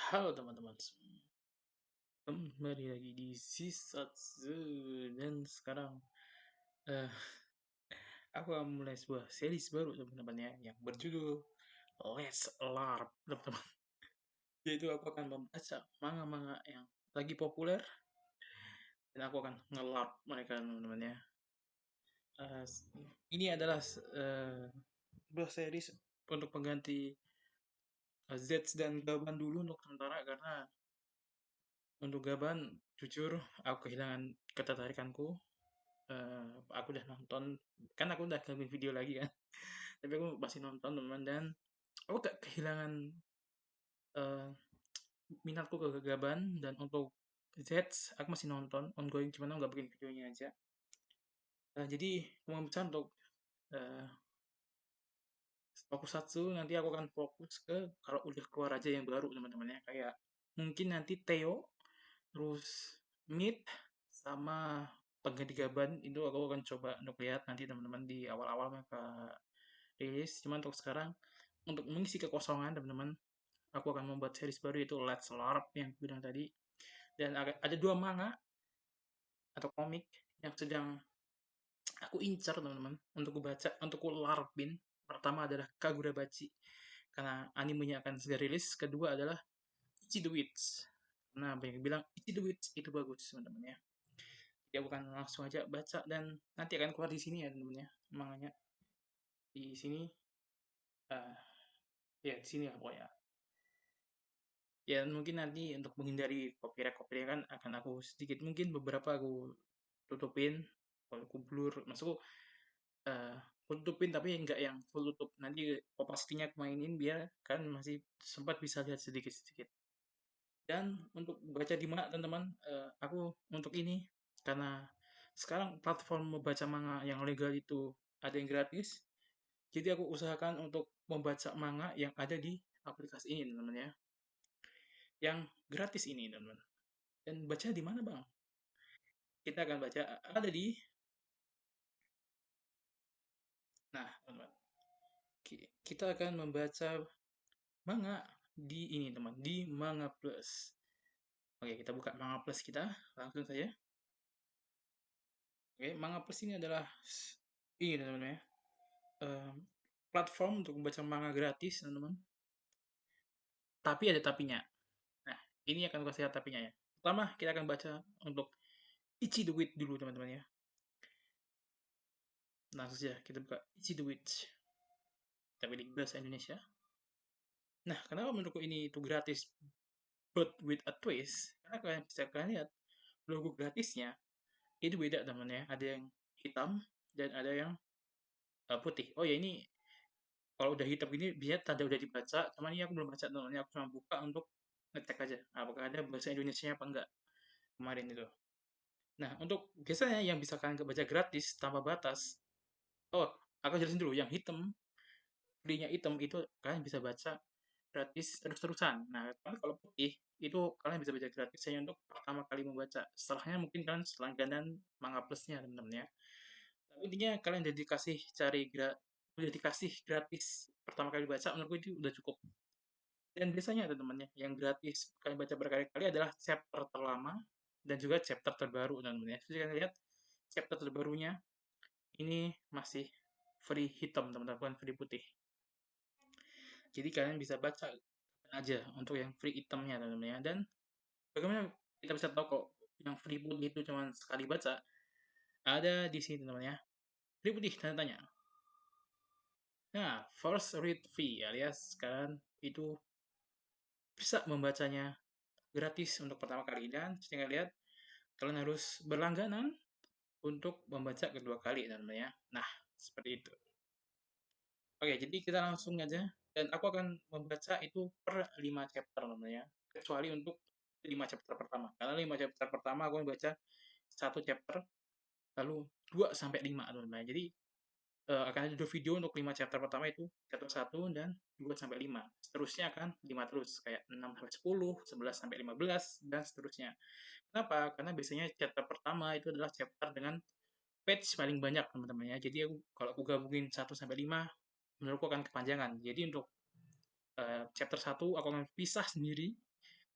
Halo teman-teman semua, kembali lagi di Sisatsu dan sekarang eh, aku akan mulai sebuah series baru teman-teman ya yang berjudul Let's LARP teman-teman. Yaitu aku akan membaca manga-manga yang lagi populer dan aku akan nge-LARP mereka teman-teman ya. Eh, ini adalah sebuah series untuk pengganti Zeds dan Gaban dulu untuk sementara karena untuk Gaban jujur aku kehilangan ketertarikanku. Aku udah nonton, kan aku udah nggak video lagi kan, tapi aku masih nonton teman dan aku gak kehilangan uh, minatku ke Gaban. Dan untuk Z aku masih nonton ongoing, cuman aku nggak bikin videonya aja. Jadi kemampuan untuk uh, fokus satu nanti aku akan fokus ke kalau udah keluar aja yang baru teman-teman ya, kayak mungkin nanti Theo, terus Mid, sama pengganti Gaban itu aku akan coba untuk lihat nanti teman-teman di awal-awal mereka rilis. Cuman untuk sekarang, untuk mengisi kekosongan teman-teman, aku akan membuat series baru yaitu Let's LARP yang aku bilang tadi. Dan ada dua manga atau komik yang sedang aku incar teman-teman untuk aku baca, untuk aku larpin. Pertama adalah Kagura Bachi karena animenya akan segera rilis. Kedua adalah Ichi the Witch karena banyak yang bilang Ichi the Witch itu bagus teman-teman ya. Jadi aku akan langsung aja baca dan nanti akan keluar di sini ya teman-teman ya, manganya di sini. uh, ya di sini ya pokoknya. Ya mungkin nanti untuk menghindari copyright kan akan aku sedikit mungkin beberapa aku tutupin, kalau aku blur maksudku, eh aku tutupin tapi nggak yang full tutup, nanti opastinya aku mainin biar kan masih sempat bisa lihat sedikit-sedikit. Dan untuk baca di mana teman-teman, aku untuk ini karena sekarang platform membaca manga yang legal itu ada yang gratis, jadi aku usahakan untuk membaca manga yang ada di aplikasi ini teman-teman ya, yang gratis ini teman-teman. Dan baca di mana bang? Kita akan baca ada di, nah teman-teman, kita akan membaca manga di ini teman, di Manga Plus. Oke, kita buka Manga Plus kita langsung saja. Oke, Manga Plus ini adalah ini teman-teman ya, eh, platform untuk membaca manga gratis teman-teman. Tapi ada tapinya. Nah, ini akan kasih lihat tapinya ya. Pertama kita akan baca untuk Ichi the Witch dulu teman-teman ya. Langsung saja kita buka Ichi the Witch, tapi di bahasa Indonesia. Nah, kenapa menurutku ini itu gratis but with a twist? Karena kalian bisa kalian lihat logo gratisnya itu beda teman ya. Ada yang hitam dan ada yang putih. Oh ya, ini kalau udah hitam ini biar tanda udah dibaca. Cuman ini aku belum baca teman, aku cuma buka untuk ngecek aja apakah ada bahasa Indonesia apa enggak kemarin itu. Nah, untuk biasanya yang bisa kalian baca gratis tanpa batas. Oh, aku jelasin dulu. Yang hitam, free-nya hitam itu kalian bisa baca gratis terus-terusan. Nah, kalau putih itu kalian bisa baca gratis hanya untuk pertama kali membaca. Setelahnya mungkin kalian selangganan Manga Plus-nya teman-teman ya. Tapi intinya kalian udah dikasih gratis pertama kali baca, menurutku itu udah cukup. Dan biasanya teman-teman ya, yang gratis kalian baca berkali-kali adalah chapter terlama dan juga chapter terbaru teman-teman ya. Jadi kalian lihat chapter terbarunya ini masih free hitam teman-teman, bukan free putih. Jadi kalian bisa baca aja untuk yang free itemnya teman-teman ya. Dan bagaimana kita bisa tahu kok yang free putih itu cuma sekali baca? Ada di sini teman-teman ya. Free putih tanda tanya. Nah, first read fee alias kalian itu bisa membacanya gratis untuk pertama kali, dan tinggal lihat kalian harus berlangganan untuk membaca kedua kali teman-teman ya. Nah, seperti itu. Oke, jadi kita langsung aja, dan aku akan membaca itu per 5 chapter teman-teman ya. Kecuali untuk 5 chapter pertama. Karena 5 chapter pertama aku membaca satu chapter lalu 2 sampai 5 teman-teman. Jadi akan ada 2 video untuk 5 chapter pertama itu, chapter 1 dan 2 sampai 5. Seterusnya akan 5 terus, kayak 6 sampai 10, 11 sampai 15 dan seterusnya. Kenapa? Karena biasanya chapter pertama itu adalah chapter dengan page paling banyak teman-teman ya. Jadi kalau aku gabungin 1 sampai 5 menurutku akan kepanjangan. Jadi untuk chapter 1 aku akan pisah sendiri,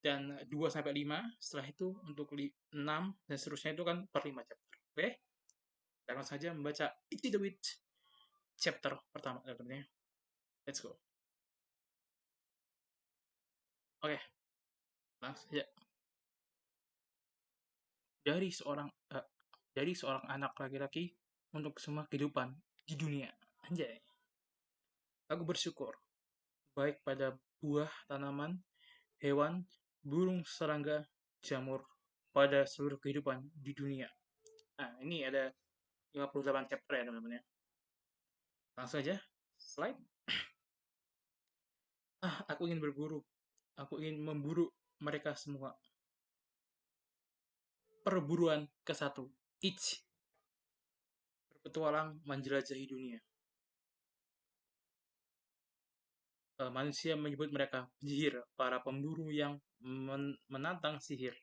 dan 2 sampai 5. Setelah itu untuk 6 dan seterusnya itu kan per 5 chapter. Oke? Kita langsung saja membaca Into the Witch chapter pertama teman-teman. Let's go. Oke, langsung saja. Dari seorang uh, dari seorang anak laki-laki untuk semua kehidupan di dunia. Anjay. Aku bersyukur baik pada buah, tanaman, hewan, burung, serangga, jamur, pada seluruh kehidupan di dunia. Nah, ini ada 58 chapter ya teman-teman ya. Langsung aja, slide. Aku ingin berburu. Aku ingin memburu mereka semua. Perburuan ke-1. Each. Berpetualang menjelajahi dunia. Manusia menyebut mereka penyihir, para pemburu yang menantang sihir.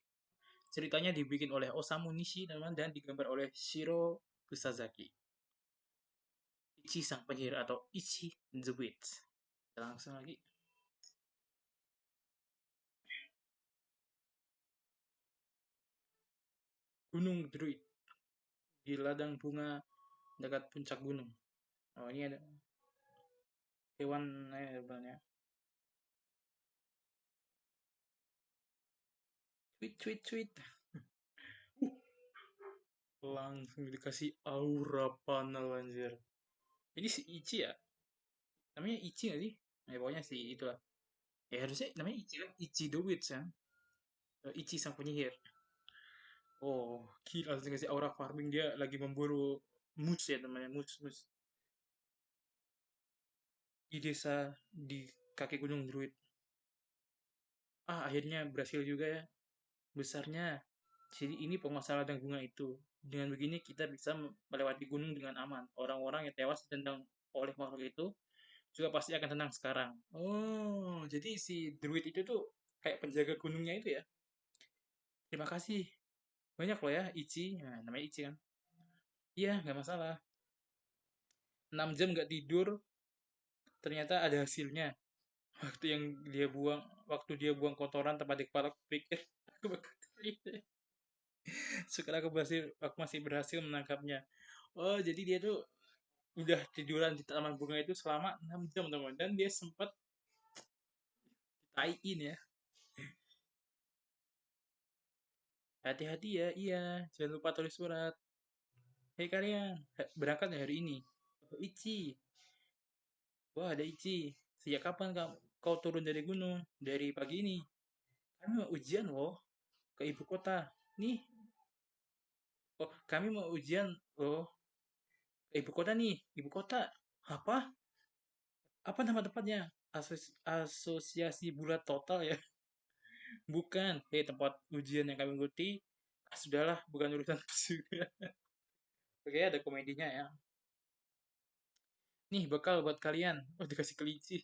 Ceritanya dibikin oleh Osamu Nishi teman dan digambar oleh Shiro Kusazaki. Ichi sang penyihir atau Ichi the Witch. Langsung lagi. Gunung Druid di ladang bunga dekat puncak gunung. Oh, ini ada hewan sebenarnya. Tweet tweet tweet. Langsung dikasih aura panel anjir. Ini si Ichi ya? Namanya Ichi nggak sih? Pokoknya sih itulah. Ya harusnya namanya Ichi kan? Ichi the Witch ya. Ichi sang penyihir. Oh, gila langsung dikasih aura farming, dia lagi memburu moose ya namanya, moose di desa di kaki gunung Druid. Akhirnya berhasil juga ya. Besarnya. Jadi ini penguasa ladang bunga itu. Dengan begini kita bisa melewati gunung dengan aman. Orang-orang yang tewas ditendang oleh makhluk itu juga pasti akan tenang sekarang. Oh, jadi si Druid itu tuh kayak penjaga gunungnya itu ya. Terima kasih. Banyak loh ya, Ichi. Nah, namanya Ichi kan. Iya, nggak masalah. 6 jam nggak tidur, ternyata ada hasilnya. Waktu yang dia buang, waktu dia buang kotoran tempat di kepala, aku pikir aku bakal sekarang aku masih berhasil menangkapnya. Oh, jadi dia tuh udah tiduran di taman bunga itu selama 6 jam teman, dan dia sempat taiin ya. Hati-hati ya, iya, jangan lupa tulis surat. Hei kalian, berangkat hari ini. Oh, Ichi, wah ada Ichi. Sejak kapan kau turun dari gunung? Dari pagi ini. Kami mau ujian loh ke ibu kota. Nih, oh kami mau ujian loh ke ibu kota nih, ibu kota. Apa? Apa nama tempatnya? Asosiasi Bulat Total ya? Bukan. Tempat ujian yang kami ikuti. Sudahlah, bukan urusan juga. Oke, ada komedinya ya. Nih, bekal buat kalian. Oh, dikasih kelinci.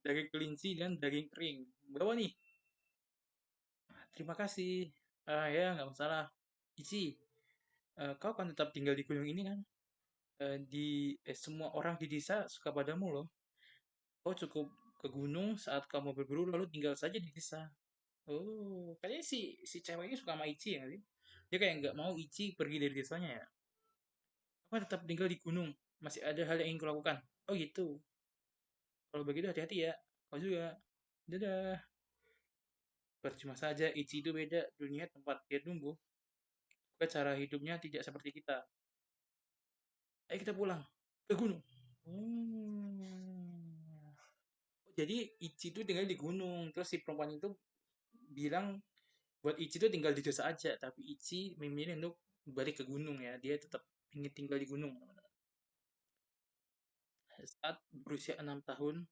Daging kelinci dan daging kering. Bawa nih. Terima kasih. Ya, nggak masalah. Ici, kau kan tetap tinggal di gunung ini kan? Semua orang di desa suka padamu loh. Kau cukup ke gunung saat kamu berburu lalu tinggal saja di desa. Oh, kayaknya si cewek ini suka sama Ichi ya nggak sih? Dia kayak nggak mau Ichi pergi dari desanya ya. Apa tetap tinggal di gunung? Masih ada hal yang ingin kulakukan. Oh gitu. Kalau begitu hati-hati ya. Kau juga. Dadah. Percuma saja, Ichi itu beda. Dunia tempat dia tumbuh. Bukan cara hidupnya tidak seperti kita. Ayo kita pulang. Ke gunung. Hmm. Jadi Ichi itu tinggal di gunung. Terus si perempuan itu bilang buat Ichi itu tinggal di desa aja. Tapi Ichi memilih untuk balik ke gunung ya. Dia tetap ingin tinggal di gunung. Saat berusia 6 tahun,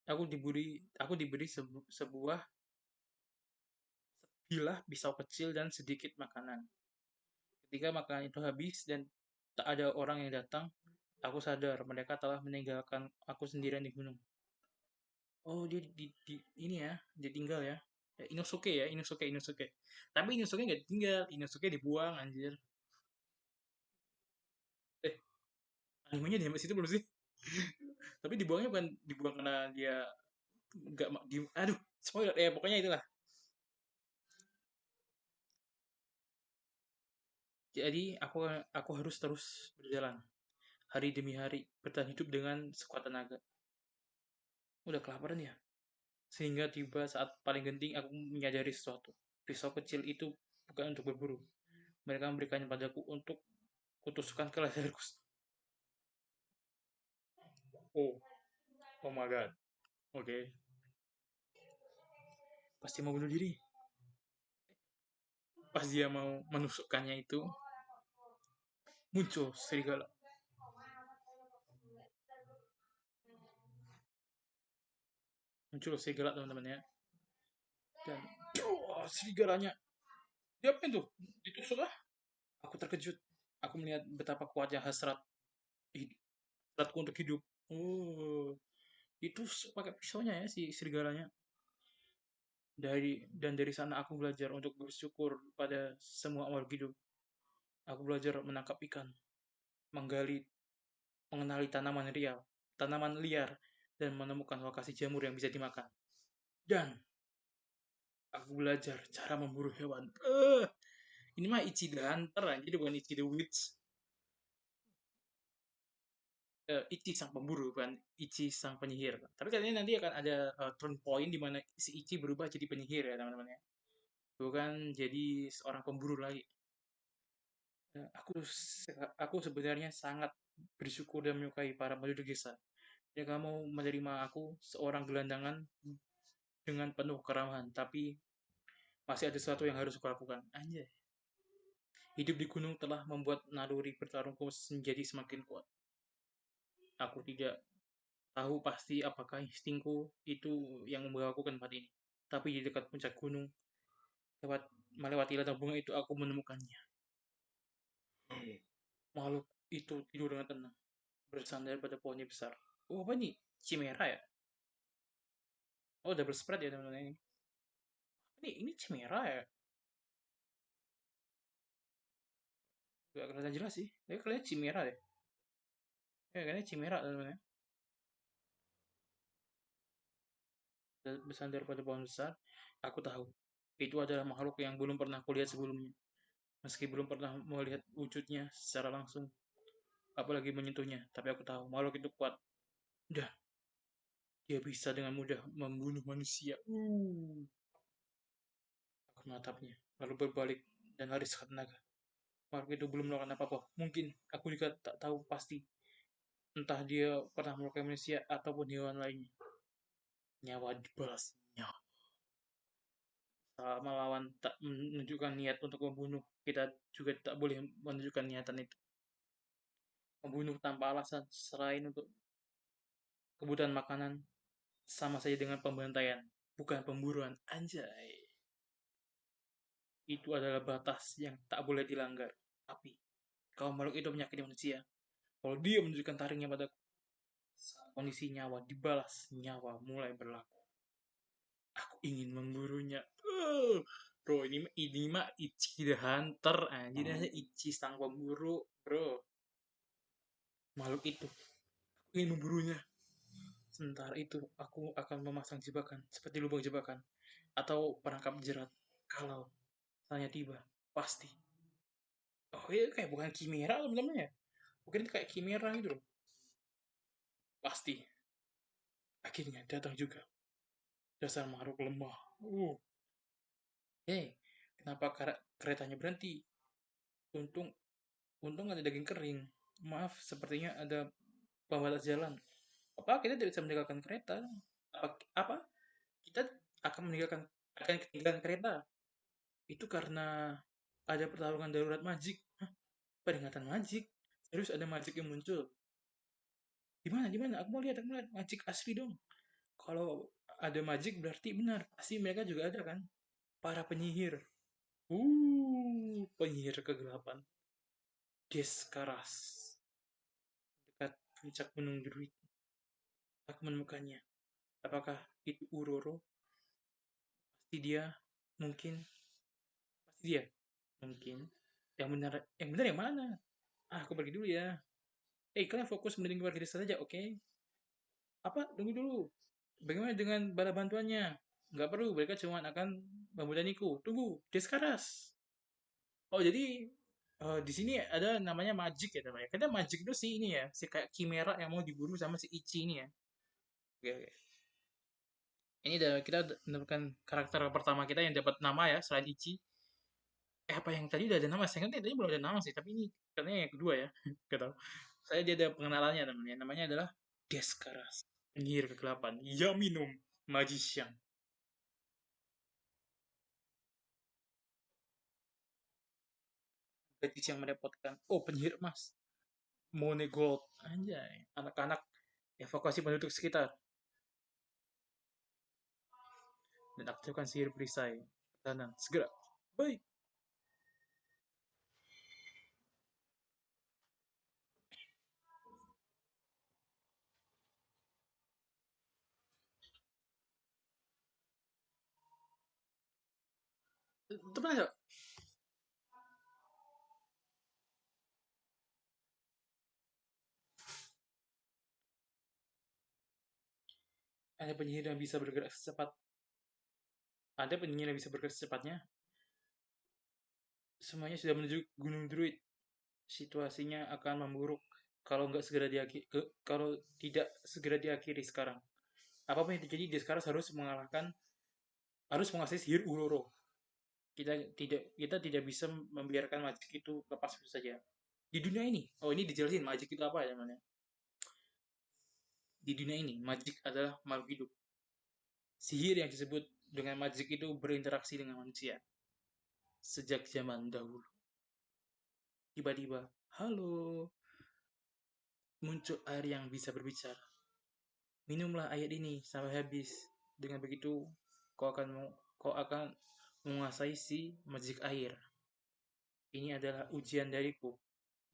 aku diberi sebuah bilah pisau kecil dan sedikit makanan. Ketika makanan itu habis dan tak ada orang yang datang, aku sadar mereka telah meninggalkan aku sendirian di gunung. Oh, dia ini ya, dia tinggal ya. Inosuke ya, Inosuke, Inosuke. Tapi Inosuke nggak ditinggal, Inosuke dibuang anjir. Eh, animenya di situ belum sih? Tapi dibuangnya bukan dibuang karena dia nggak aduh, spoiler ya, pokoknya itulah. Jadi aku harus terus berjalan hari demi hari, bertahan hidup dengan sekuat tenaga. Udah kelaparan ya. Sehingga tiba saat paling genting aku menyadari sesuatu. Pisau kecil itu bukan untuk berburu. Mereka memberikannya padaku untuk kutusukkan ke leherku. Oh, oh my god. Oke, okay. Pasti mau bunuh diri. Pas dia mau menusukkannya itu, muncul serigala. Muncul serigala teman-teman ya. Dan serigalanya. Diapain tuh? Ditusuk lah. Aku terkejut. Aku melihat betapa kuatnya hasratku untuk hidup. Oh, itu pakai pisaunya ya si serigalanya. Dari sana aku belajar untuk bersyukur pada semua makhluk hidup. Aku belajar menangkap ikan, menggali, mengenali tanaman liar, dan menemukan lokasi jamur yang bisa dimakan. Dan aku belajar cara memburu hewan. Ini mah Ichi the Hunter, jadi bukan Ichi the Witch. Ichi sang pemburu, bukan Ichi sang penyihir. Tapi katanya nanti akan ada turn point di mana si Ichi berubah jadi penyihir ya teman-teman ya. Bukan jadi seorang pemburu lagi. Eh, aku aku sebenarnya sangat bersyukur dan menyukai para penduduk desa. Ya kamu menerima aku seorang gelandangan dengan penuh keramahan, tapi masih ada sesuatu yang harus aku lakukan. Anjay. Hidup di gunung telah membuat naluri bertarungku menjadi semakin kuat. Aku tidak tahu pasti apakah instingku itu yang membawaku ke tempat ini. Tapi di dekat puncak gunung, lewat melewati ladang bunga itu aku menemukannya. Makhluk itu tidur dengan tenang, bersandar pada pohon yang besar. Oh, apa ini? Chimera ya? Oh, double spread ya teman-teman ini. Ini Chimera ya? Gak kelihatan jelas sih. Tapi kelihatannya Chimera deh. Ya, kayaknya Chimera teman-teman ya. Bersandar pada pohon besar, aku tahu. Itu adalah makhluk yang belum pernah kulihat sebelumnya. Meski belum pernah melihat wujudnya secara langsung, apalagi menyentuhnya. Tapi aku tahu makhluk itu kuat. Dan dia bisa dengan mudah membunuh manusia. Aku menatapnya, lalu berbalik dan lari sekat tenaga. Makhluk itu belum melakukan apa-apa. Mungkin aku juga tak tahu pasti. Entah dia pernah melukai manusia ataupun hewan lainnya. Nyawa dibalas nyawa. Melawan tak menunjukkan niat untuk membunuh, kita juga tak boleh menunjukkan niatan itu. Membunuh tanpa alasan selain untuk kebutuhan makanan sama saja dengan pembantaian, bukan pemburuan. Anjay. Itu adalah batas yang tak boleh dilanggar. Tapi kalau makhluk itu menyakiti manusia, kalau dia menunjukkan taringnya pada kondisi nyawa dibalas, nyawa mulai berlaku. Aku ingin memburunya. Bro, ini mah Ichi the Hunter, anjir aja Ichi sang pemburu, bro. Makhluk itu, aku ingin memburunya. Sementara itu, aku akan memasang jebakan, seperti lubang jebakan, atau perangkap jerat. Kalau tanya tiba, pasti. Oh iya, kayak bukan Chimera teman-teman ya. Mungkin kayak Chimera gitu loh. Pasti. Akhirnya datang juga. Dasar makhluk lemah. Hei, kenapa keretanya berhenti? Untung, untung ada daging kering. Maaf, sepertinya ada pembatas jalan. Apa kita tidak bisa meninggalkan kereta? Apa kita akan ketinggalan kereta? Itu karena ada pertarungan darurat magic. Hah? Peringatan magic? Terus ada magic yang muncul. Gimana? Gimana? Aku mau lihat magic asli dong. Kalau ada magic berarti benar. Pasti mereka juga ada kan? Para penyihir. Penyihir kegelapan. Deskaras. Dekat puncak gunung Druid. Aku menemukannya. Apakah itu Uroro? Pasti dia. Mungkin. Pasti dia. Mungkin. Yang benar yang mana? Aku pergi dulu ya. Kalian fokus mending keluar desa saja, oke? Okay? Apa? Tunggu dulu. Bagaimana dengan bala bantuannya? Nggak perlu, mereka cuma akan membudaniku. Tunggu, Deskaras. Oh, jadi Di sini ada namanya Magic ya namanya. Kita Magic itu si ini ya, si kayak Chimera yang mau diburu sama si Ichi ini ya. Oke, oke. Ini udah kita menemukan karakter pertama kita yang dapat nama ya selain Ichi. Apa yang tadi udah ada nama? Saya ingat tadi belum ada nama sih, tapi ini katanya yang kedua ya. Gak tahu. Saya dia ada pengenalannya namanya. Namanya adalah Deskaras, penyihir kegelapan. Yaminum, magician. Gadis yang merepotkan. Oh, penyihir emas. Monegold. Anjay. Anak-anak evakuasi penduduk sekitar. Dan aktifkan sihir perisai. Pertahanan. Segera. Baik. Teman ada. Ada penyihir yang bisa bergerak secepat. Ada penyihir yang bisa bergerak secepatnya. Semuanya sudah menuju Gunung Druid. Situasinya akan memburuk kalau nggak segera diakhiri, kalau tidak segera diakhiri sekarang. Apapun yang terjadi, dia sekarang harus menguasai sihir Uroro. Kita tidak bisa membiarkan magic itu lepas begitu saja. Di dunia ini, oh ini dijelasin magic itu apa ya namanya? Di dunia ini, magic adalah makhluk hidup. Sihir yang disebut dengan magic itu berinteraksi dengan manusia sejak zaman dahulu. Tiba-tiba, halo, muncul air yang bisa berbicara. Minumlah air ini sampai habis. Dengan begitu, kau akan menguasai si magic air. Ini adalah ujian dariku.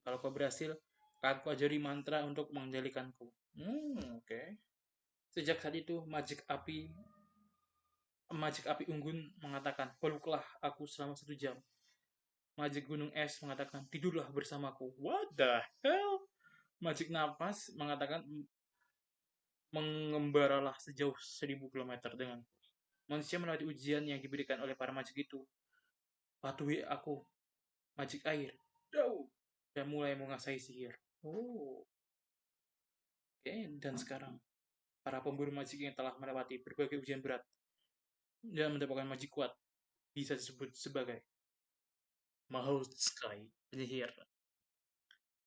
Kalau kau berhasil, akan ku ajari mantra untuk mengendalikanku. Oke. Okay. Sejak saat itu, Magic api unggun mengatakan, peluklah aku selama 1 jam. Magic gunung es mengatakan, tidurlah bersamaku. What the hell? Magic napas mengatakan, mengembaralah sejauh 1.000 kilometer dengan manusia melewati ujian yang diberikan oleh para magic itu. Patuhi aku, magic air. Dau! Dan mulai menguasai sihir. Oh, oke. Okay. Dan sekarang, para pemburu magic yang telah melewati berbagai ujian berat dan mendapatkan magic kuat bisa disebut sebagai Mahout Sky, penyihir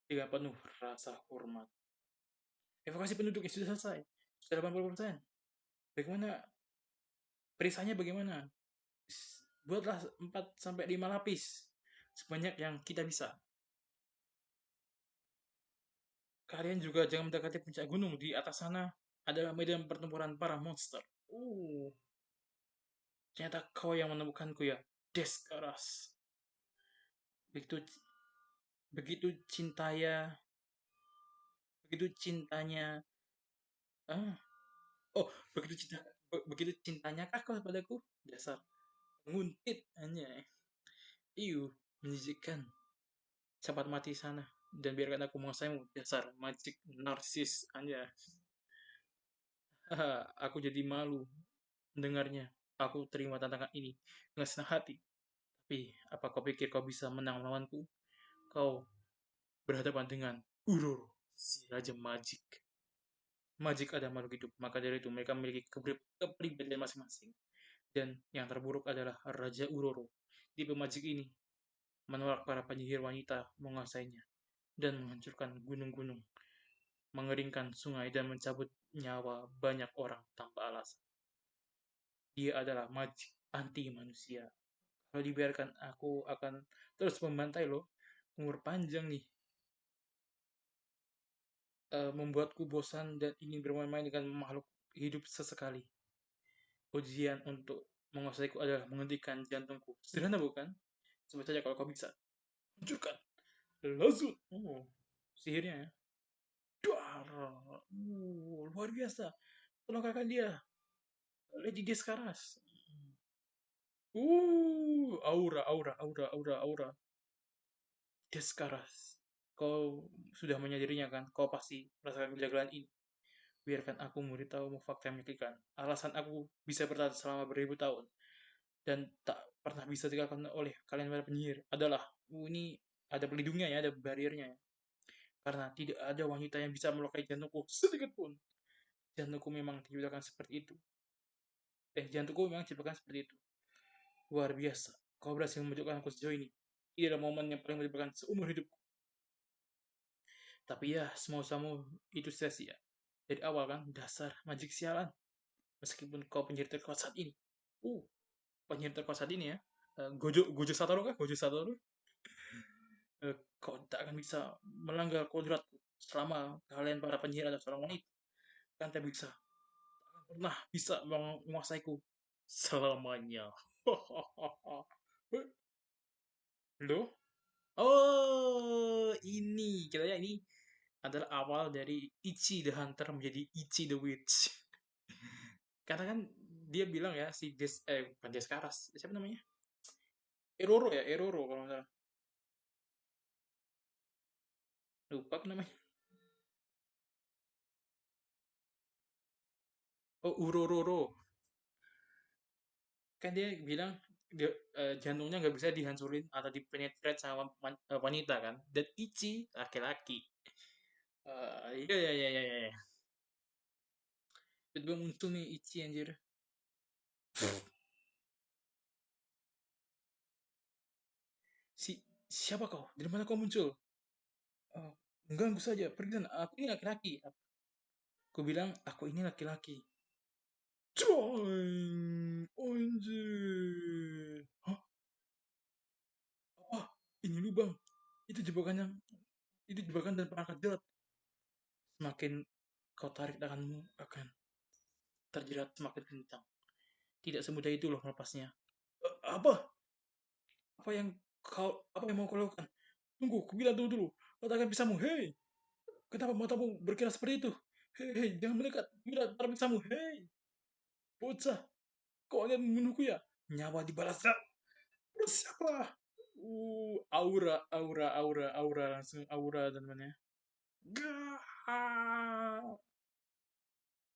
dengan penuh rasa hormat. Evakuasi penduduk yang sudah selesai. Sudah 80%. Bagaimana? Perisanya bagaimana? Buatlah 4 sampai 5 lapis. Sebanyak yang kita bisa. Kalian juga jangan mendekati puncak gunung. Di atas sana adalah medan pertempuran para monster. Ternyata kau yang menemukanku ya, Deskaras. Begitu begitu cintanya, begitu cintanya. Ah, oh, begitu cintanya kah kau padaku? Dasar nguntit hanya. Iu, menjijikkan. Cepat mati sana dan biarkan aku menguasaimu. Dasar magic narsis aja. Aku jadi malu mendengarnya. Aku terima tantangan ini dengan senang hati. Tapi, apa kau pikir kau bisa menang melawanku? Kau berhadapan dengan Uroro, si Raja Magic. Magic ada makhluk hidup, maka dari itu mereka memiliki kepribadian masing-masing. Dan yang terburuk adalah Raja Uroro. Tipe Magic ini menolak para penyihir wanita menguasainya dan menghancurkan gunung-gunung, mengeringkan sungai dan mencabut nyawa banyak orang tanpa alasan. Dia adalah Magic anti manusia. Kalau dibiarkan, aku akan terus membantai lo. Umur panjang nih, membuatku bosan dan ingin bermain-main dengan makhluk hidup sesekali. Ujian untuk menguasaiku adalah menghentikan jantungku. Sederhana bukan? Coba saja kalau kau bisa. Hancurkan. Lazut. Oh, sihirnya ya. Duar. Luar biasa. Tolong kakak dia. Lady Deskaras. Aura, aura, aura, aura, aura. Deskaras. Kau sudah menyadarinya kan? Kau pasti merasakan kejanggalan ini. Biarkan aku memberitahumu fakta yang menyakitkan. Alasan aku bisa bertahan selama beribu tahun dan tak pernah bisa dikalahkan oleh kalian para penyihir adalah ini ada pelindungnya ya, ada bariernya ya. Karena tidak ada wanita yang bisa melukai jantungku sedikit pun. Jantungku memang diciptakan seperti itu. Jantungku memang diciptakan seperti itu. Luar biasa. Kau berhasil memojokkan aku sejauh ini. Ini adalah momen yang paling menyenangkan seumur hidupku. Tapi ya, semau-samu itu sia-sia. Dari awal kan, dasar majik sialan. Meskipun kau penyihir terkuat saat ini. Uh, penyihir terkuat saat ini ya. Gojo Satoru kah? Gojo Satoru? Kau tak akan bisa melanggar kodratku selama kalian para penyihir adalah seorang wanita. Kan tak bisa. Pernah bisa menguasaiku selamanya. Loh? Oh, ini kiranya ini adalah awal dari Ichi the Hunter menjadi Ichi the Witch. Karena kan dia bilang ya si bukan Karas, siapa namanya? Eroro ya, Eroro kalau nggak salah. Lupa apa namanya. Oh, Urororo. Kan dia bilang jantungnya nggak bisa dihancurin atau dipenetrate sama wanita kan. Dan Ichi laki-laki. Iya iya iya iya iya. Tiba-tiba muncul nih Ichi anjir. Si siapa kau? Dari mana kau muncul? Oh, mengganggu saja. Pergi sana. Aku ini laki-laki. Aku bilang aku ini laki-laki. Coing, anjir. Hah? Apa? Ini lubang. Itu jebakan yang itu jebakan dan perangkat jahat. Semakin kau tarik tanganmu akan terjerat semakin kencang. Tidak semudah itu loh melepasnya. Apa? Apa yang mau kau lakukan? Tunggu, aku bilang tunggu dulu. Katakan pisamu, hei. Kenapa matamu berkilat seperti itu? Hei, hei, jangan mendekat. Bilang taruh pisamu, hei. Bocah, kau ingin membunuhku ya? Nyawa dibalaskan. Bersiaplah. Aura, aura, aura, aura, langsung aura teman-teman ya. Gah.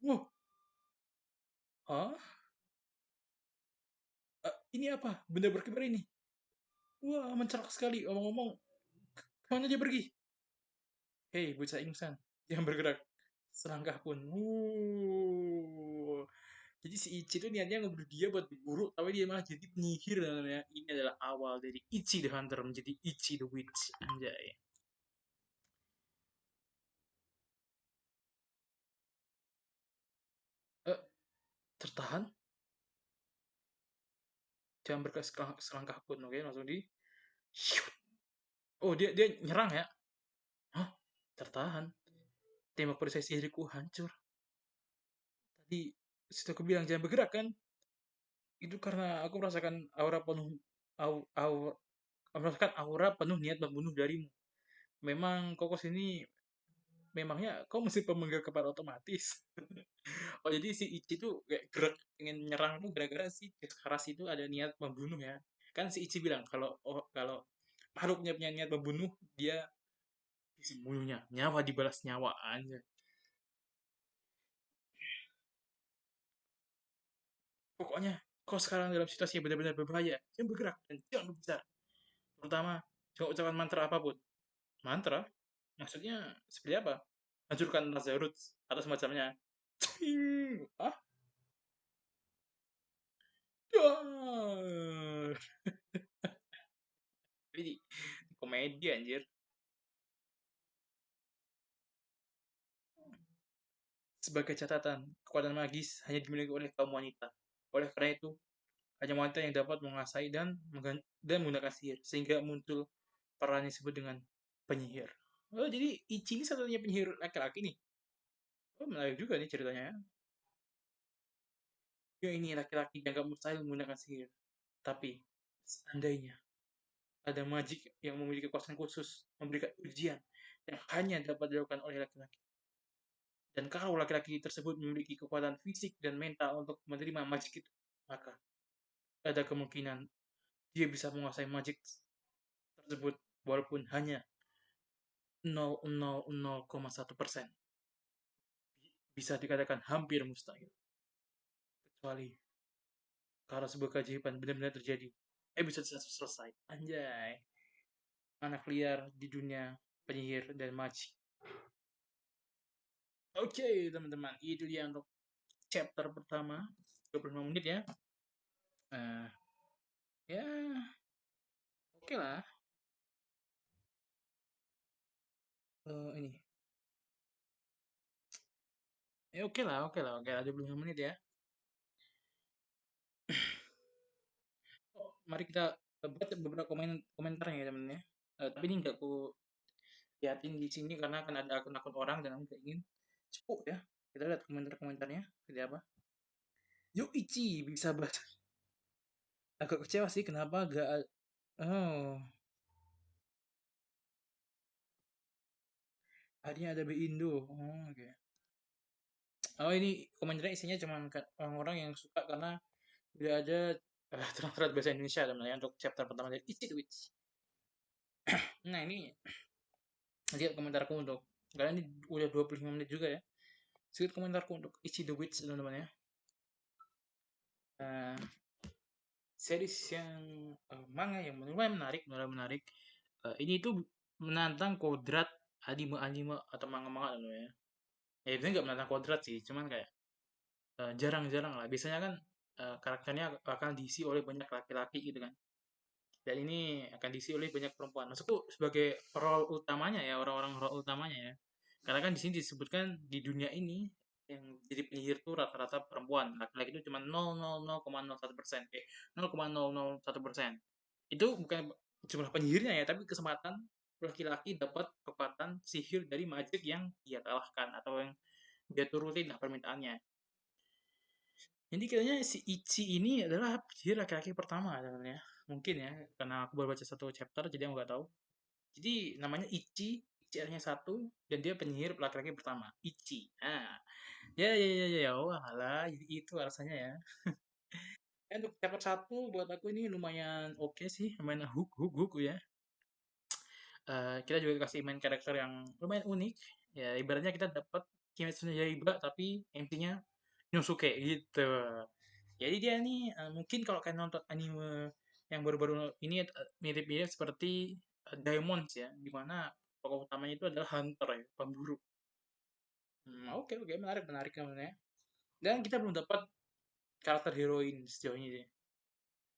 Wah, hah? Ini apa? Benda berkibar ini. Wah, mencolok sekali. Omong-omong, kemana dia pergi? Hei, bocah ingusan, jangan bergerak selangkah pun. Jadi si Ichi itu niatnya ngebunuh dia buat diburu, tapi dia malah jadi penyihir namanya. Ini adalah awal dari Ichi the Hunter menjadi Ichi the Witch. Anjay. Eh, tertahan, jangan bergerak selangkah pun, oke? Langsung di. Oh, dia dia nyerang ya? Hah? Tertahan. Tembak perisai sihirku hancur. Tadi sudah aku bilang jangan bergerak kan? Itu karena aku merasakan aura penuh au, au, merasakan aura penuh niat membunuh darimu. Memang kokos ini memangnya kau mesti pemegang kepala otomatis. Oh jadi si Ichi tuh kayak gerak ingin menyerang tuh gara-gara si Keras itu ada niat membunuh ya. Kan si Ichi bilang kalau makhluknya punya niat membunuh dia bisa membunuhnya. Nyawa dibalas nyawa aja. Pokoknya kau sekarang dalam situasi yang benar-benar berbahaya. Jangan bergerak dan jangan berbicara. Terutama jangan ucapkan mantra apapun. Mantra? Maksudnya seperti apa? Hancurkan Lazarus atau semacamnya. Ah, dar. Jadi komedi anjir. Sebagai catatan, kekuatan magis hanya dimiliki oleh kaum wanita. Oleh karena itu, hanya wanita yang dapat menguasai dan menggunakan sihir, sehingga muncul peran yang disebut dengan penyihir. Oh, jadi Ichi ini satunya penyihir laki-laki nih. Oh, menarik juga nih ceritanya ya. Dia ini laki-laki yang gak mustahil menggunakan sihir. Tapi, seandainya ada magik yang memiliki kekuasaan khusus, memberikan ujian yang hanya dapat dilakukan oleh laki-laki. Dan kalau laki-laki tersebut memiliki kekuatan fisik dan mental untuk menerima magic itu, maka ada kemungkinan dia bisa menguasai magic tersebut walaupun hanya 0,01%. Bisa dikatakan hampir mustahil. Kecuali kalau sebuah keajaiban benar-benar terjadi, bisa selesai. Anjay. anak liar di dunia penyihir dan magic. Oke, teman-teman, itu dia untuk chapter pertama, 25 menit ya. Ya, oke lah. Ini. Ya oke lah, oke lah, 25 menit ya. Oh, mari kita baca beberapa komentarnya ya teman ya. Tapi ini nggak aku liatin di sini karena akan ada akun-akun orang dan aku nggak ingin cepuk ya. Kita lihat komentar-komentarnya seperti apa. Ichi bisa bahasa. Agak kecewa sih kenapa gak. Oh, akhirnya ada Indo. Oh, oke. Oh, ini komentarnya isinya cuma orang-orang yang suka karena udah ada translate bahasa Indonesia teman ya untuk chapter pertama dari Ichi Twitch. Nah, ini lihat komentarku untuk karena ini udah 25 menit juga ya. Sedikit komentarku untuk Ichi the Witch teman-teman ya. Uh, Series yang manga yang lumayan menarik, lumayan menarik. Ini tuh menantang kodrat anime-anime atau manga-manga teman ya. Ya itu nggak menantang kodrat sih, cuman kayak jarang-jarang lah. Biasanya kan karakternya akan diisi oleh banyak laki-laki gitu kan. Dan ini akan diisi oleh banyak perempuan. Maksudku sebagai role utamanya ya, orang-orang role utamanya ya. Karena kan di sini disebutkan di dunia ini yang jadi penyihir tuh rata-rata perempuan. Laki-laki itu cuma 0,001%. Kayak 0,001%. Itu bukan jumlah penyihirnya ya, tapi kesempatan laki-laki dapat kekuatan sihir dari magic yang dia kalahkan atau yang dia turutin lah permintaannya. Jadi kayaknya si Ichi ini adalah dia laki-laki pertama sebenarnya. Mungkin ya, karena aku baru baca satu chapter jadi aku nggak tahu. Jadi namanya Ichi, Ichi artinya satu dan dia penyihir laki-laki pertama, Ichi. Nah, ya ya ya ya, wah lah, jadi itu alasannya ya. Untuk chapter satu buat aku ini lumayan oke sih, lumayan hook ya. Kita juga dikasih main karakter yang lumayan unik. Ya ibaratnya kita dapat Kimetsu no Yaiba tapi MC-nya Inosuke gitu. Jadi dia nih mungkin kalau kalian nonton anime yang baru-baru ini mirip-mirip seperti Diamonds ya, di mana tokoh utamanya itu adalah hunter ya, pemburu. Oke, menarik menarik namanya. Dan kita belum dapat karakter heroin sejauh ini sih.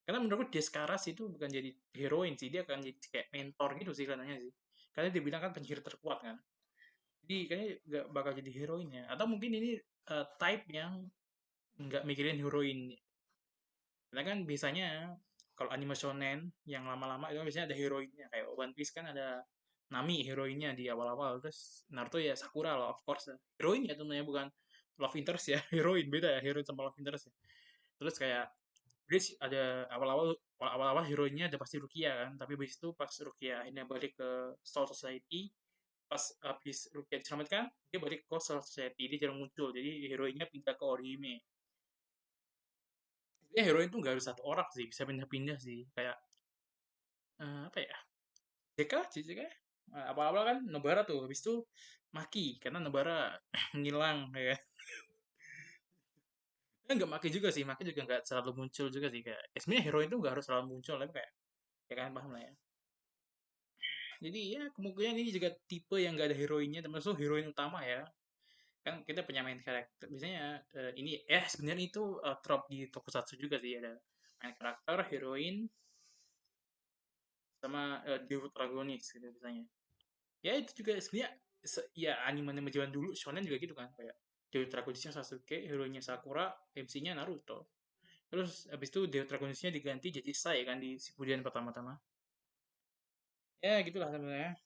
Karena menurutku Deskaras itu bukan jadi heroin sih, dia akan jadi kayak mentor gitu sih katanya sih. Karena dia bilang kan penyihir terkuat kan. Jadi kayaknya nggak bakal jadi heroin ya. Atau mungkin ini type yang nggak mikirin heroin. Karena kan biasanya kalau anime shonen yang lama-lama itu kan biasanya ada heroinnya. Kayak One Piece kan ada Nami heroinnya di awal-awal. Terus Naruto ya Sakura lah of course. Heroin ya tentunya bukan love interest ya. Heroin beda ya heroin sama love interest ya. Terus kayak Bleach ada awal-awal heroinnya ada pasti Rukia kan. Tapi habis itu pas Rukia ini balik ke Soul Society, pas habis Rukia diselamatkan, dia balik ke Soul Society. Dia jarang muncul. Jadi heroinnya pindah ke Orihime. Sebenarnya heroin tuh nggak harus satu orang sih, bisa pindah-pindah sih. Kayak apa ya? JK, JK. Apa-apa kan Nobara tuh, habis itu Maki karena Nobara ngilang ya. Ya nggak Maki juga sih, Maki juga nggak selalu muncul juga sih kayak. Sebenarnya heroin tuh nggak harus selalu muncul, tapi kayak ya kan paham lah ya. Jadi ya kemungkinan ini juga tipe yang nggak ada heroinnya, termasuk heroin utama ya. Kan kita punya main karakter. Biasanya ini sebenarnya itu trope di tokusatsu juga sih ada main karakter, heroin, sama dewa protagonis gitu biasanya. Ya itu juga sebenarnya ya anime-anime zaman dulu shonen juga gitu kan kayak Dewa Dragonisnya Sasuke, hero-nya Sakura, MC-nya Naruto. Terus abis itu Dewa Dragonisnya diganti jadi Sai kan di Shippuden pertama-tama. Ya gitulah sebenarnya.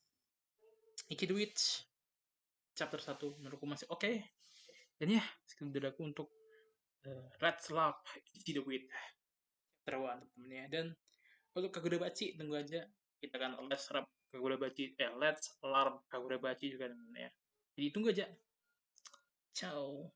Iki the Witch chapter satu menurutku masih oke. Dan ya, sekian dari aku untuk Let's Love Iki the Witch chapter 1 teman-teman ya. Dan untuk Kagura Bachi tunggu aja kita akan Let's Love Kagura Bachi Let's Love Kagura Bachi juga teman-teman ya. Jadi tunggu aja. Ciao.